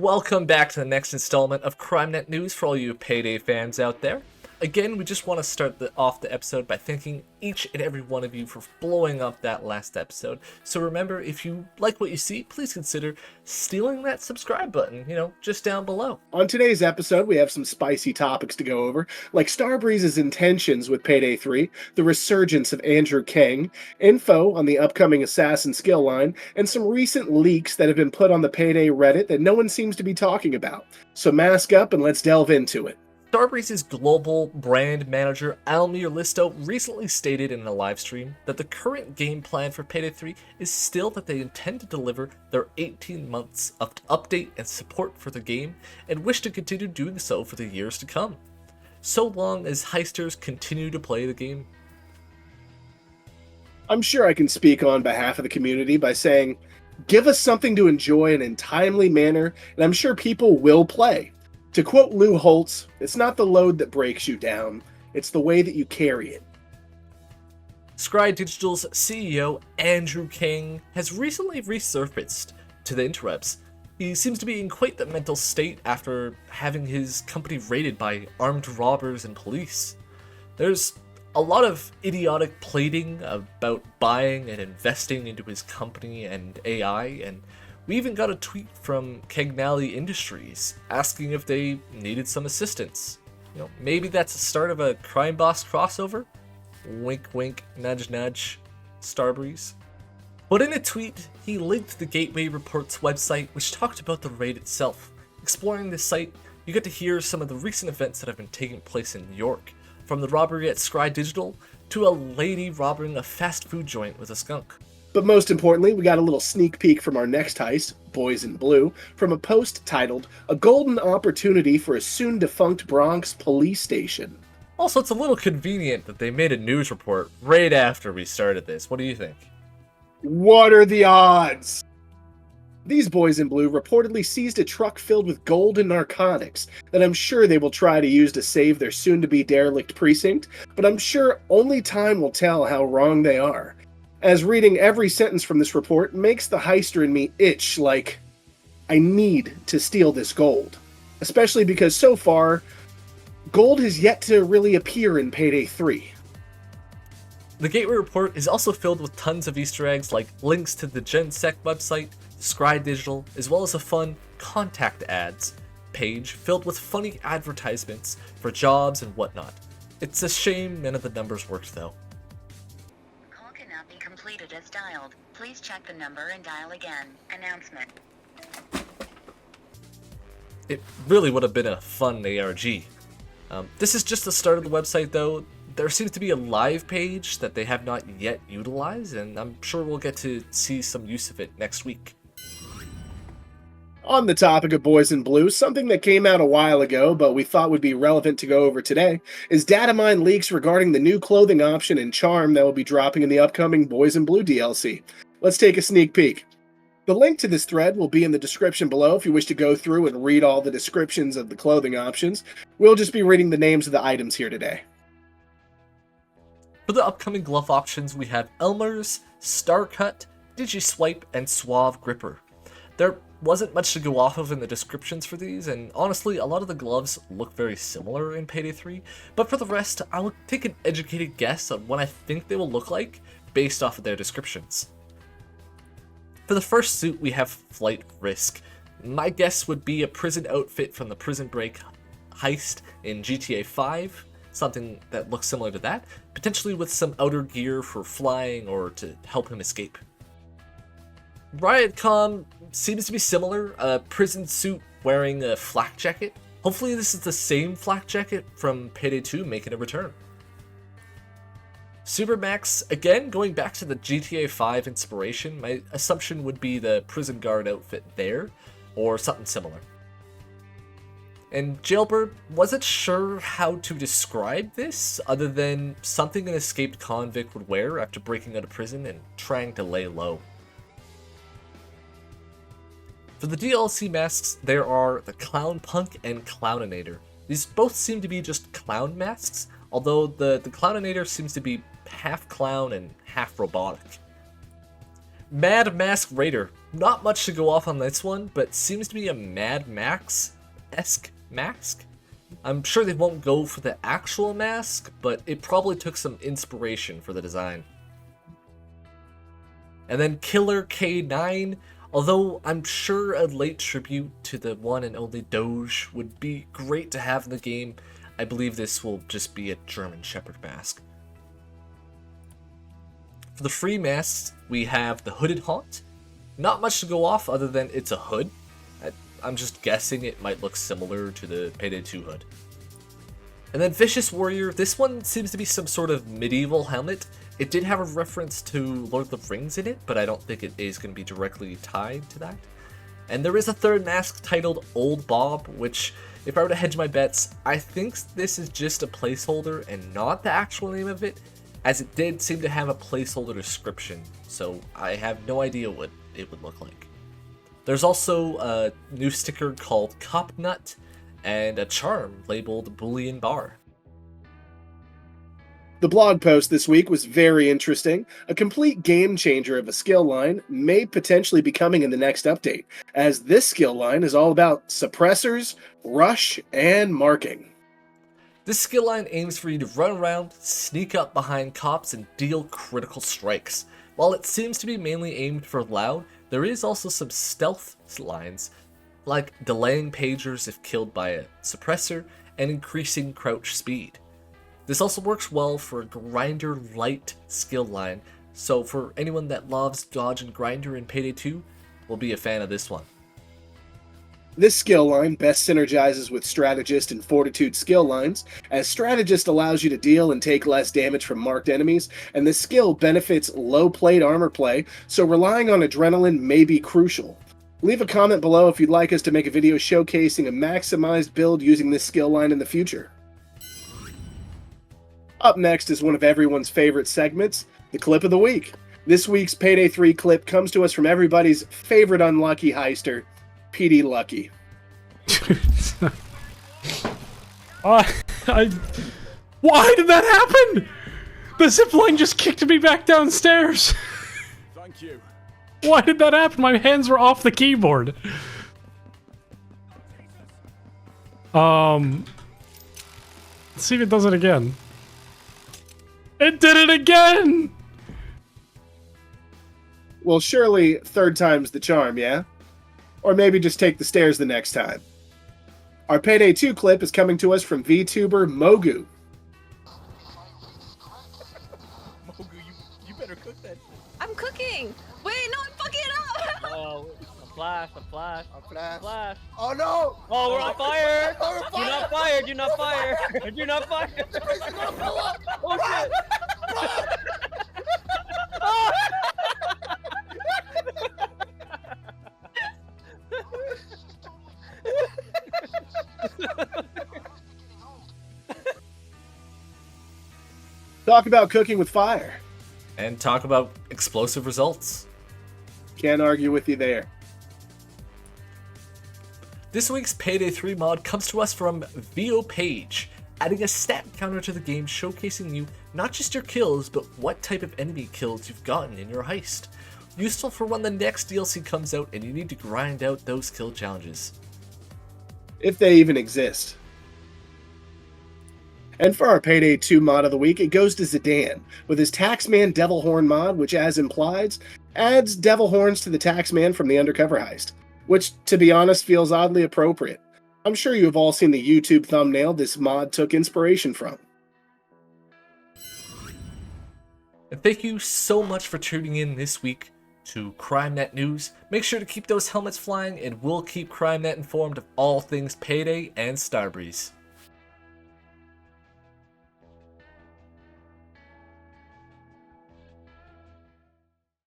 welcome back to the next installment of crimenet news for all you Payday fans out there. Again, we just want to start off the episode by thanking each and every one of you for blowing up that last episode. So remember, if you like what you see, please consider stealing that subscribe button, just down below. On today's episode, we have some spicy topics to go over, like STARBREEZE's intentions with Payday 3, the resurgence of Andrew King, info on the upcoming Assassin skill line, and some recent leaks that have been put on the Payday Reddit that no one seems to be talking about. So mask up and let's delve into it. STARBREEZE's global brand manager, Almir Listo, recently stated in a livestream that the current game plan for Payday 3 is still that they intend to deliver their 18 months of update and support for the game and wish to continue doing so for the years to come, so long as heisters continue to play the game. I'm sure I can speak on behalf of the community by saying, give us something to enjoy in a timely manner, and I'm sure people will play. To quote Lou Holtz, it's not the load that breaks you down, it's the way that you carry it. Scry Digital's CEO, Andrew King, has recently resurfaced to the interwebs. He seems to be in quite the mental state after having his company raided by armed robbers and police. There's a lot of idiotic plating about buying and investing into his company and AI, and we even got a tweet from Kegnally Industries asking if they needed some assistance. Maybe that's the start of a crime boss crossover? Wink wink, nudge nudge, STARBREEZE. But in a tweet, he linked the Gateway Report's website, which talked about the raid itself. Exploring this site, you get to hear some of the recent events that have been taking place in New York, from the robbery at Scry Digital to a lady robbing a fast food joint with a skunk. But most importantly, we got a little sneak peek from our next heist, Boys in Blue, from a post titled, "A Golden Opportunity for a Soon-Defunct Bronx Police Station." Also, it's a little convenient that they made a news report right after we started this. What do you think? What are the odds? These Boys in Blue reportedly seized a truck filled with gold and narcotics that I'm sure they will try to use to save their soon-to-be derelict precinct, but I'm sure only time will tell how wrong they are, as reading every sentence from this report makes the heister in me itch like, I need to steal this gold. Especially because so far, gold has yet to really appear in Payday 3. The Gateway Report is also filled with tons of Easter eggs like links to the GenSec website, Scry Digital, as well as a fun contact ads page filled with funny advertisements for jobs and whatnot. It's a shame none of the numbers worked though. Completed as dialed. Please check the number and dial again. Announcement. It really would have been a fun ARG. This is just the start of the website though. There seems to be a live page that they have not yet utilized, and I'm sure we'll get to see some use of it next week. On the topic of Boys in Blue, something that came out a while ago but we thought would be relevant to go over today is data mine leaks regarding the new clothing option and charm that will be dropping in the upcoming Boys in Blue DLC. Let's take a sneak peek. The link to this thread will be in the description below if you wish to go through and read all the descriptions of the clothing options. We'll just be reading the names of the items here today. For the upcoming glove options, we have Elmer's, Star Cut, Digiswipe, and Suave Gripper. There wasn't much to go off of in the descriptions for these, and honestly, a lot of the gloves look very similar in Payday 3, but for the rest, I will take an educated guess on what I think they will look like based off of their descriptions. For the first suit, we have Flight Risk. My guess would be a prison outfit from the Prison Break heist in GTA 5, something that looks similar to that, potentially with some outer gear for flying or to help him escape. Riotcom seems to be similar, a prison suit wearing a flak jacket. Hopefully this is the same flak jacket from Payday 2 making a return. Supermax, again going back to the GTA 5 inspiration, my assumption would be the prison guard outfit there, or something similar. And Jailbird, wasn't sure how to describe this, other than something an escaped convict would wear after breaking out of prison and trying to lay low. For the DLC masks, there are the Clown Punk and Clowninator. These both seem to be just clown masks, although the Clowninator seems to be half clown and half robotic. Mad Mask Raider. Not much to go off on this one, but seems to be a Mad Max-esque mask. I'm sure they won't go for the actual mask, but it probably took some inspiration for the design. And then Killer K9, although I'm sure a late tribute to the one and only Doge would be great to have in the game, I believe this will just be a German Shepherd mask. For the free masks, we have the Hooded Haunt. Not much to go off other than it's a hood. I'm just guessing it might look similar to the Payday 2 hood. And then Vicious Warrior, this one seems to be some sort of medieval helmet. It did have a reference to Lord of the Rings in it, but I don't think it is going to be directly tied to that. And there is a third mask titled Old Bob, which, if I were to hedge my bets, I think this is just a placeholder and not the actual name of it, as it did seem to have a placeholder description, so I have no idea what it would look like. There's also a new sticker called Cop Nut, and a charm labeled Boolean Bar. The blog post this week was very interesting. A complete game changer of a skill line may potentially be coming in the next update, as this skill line is all about suppressors, rush, and marking. This skill line aims for you to run around, sneak up behind cops, and deal critical strikes. While it seems to be mainly aimed for loud, there is also some stealth lines, like delaying pagers if killed by a suppressor, and increasing crouch speed. This also works well for a grinder light skill line, so for anyone that loves dodge and grinder in Payday 2, will be a fan of this one. This skill line best synergizes with Strategist and Fortitude skill lines, as Strategist allows you to deal and take less damage from marked enemies, and this skill benefits low plate armor play, so relying on adrenaline may be crucial. Leave a comment below if you'd like us to make a video showcasing a maximized build using this skill line in the future. Up next is one of everyone's favorite segments, the Clip of the Week. This week's Payday 3 clip comes to us from everybody's favorite unlucky heister, PD Lucky. Why did that happen? The zipline just kicked me back downstairs. Thank you. Why did that happen? My hands were off the keyboard. Let's see if it does it again. It did it again! Well, surely third time's the charm, yeah? Or maybe just take the stairs the next time. Our Payday 2 clip is coming to us from VTuber Mogu. Mogu, you better cook that. I'm cooking! Wait, no, I'm fucking it up! Oh, a flash. Oh no! Oh, we're on fire! Oh, we're You're not fired, you're not fired! You're not fired! Oh shit! Talk about cooking with fire. And talk about explosive results. Can't argue with you there. This week's Payday 3 mod comes to us from VO Page, adding a stat counter to the game showcasing you not just your kills, but what type of enemy kills you've gotten in your heist. Useful for when the next DLC comes out and you need to grind out those kill challenges. If they even exist. And for our Payday 2 mod of the week, it goes to Zidane, with his Taxman Devil Horn mod, which as implied, adds devil horns to the Taxman from the undercover heist, which, to be honest, feels oddly appropriate. I'm sure you have all seen the YouTube thumbnail this mod took inspiration from. And thank you so much for tuning in this week to CrimeNet News. Make sure to keep those helmets flying, and we'll keep CrimeNet informed of all things Payday and STARBREEZE.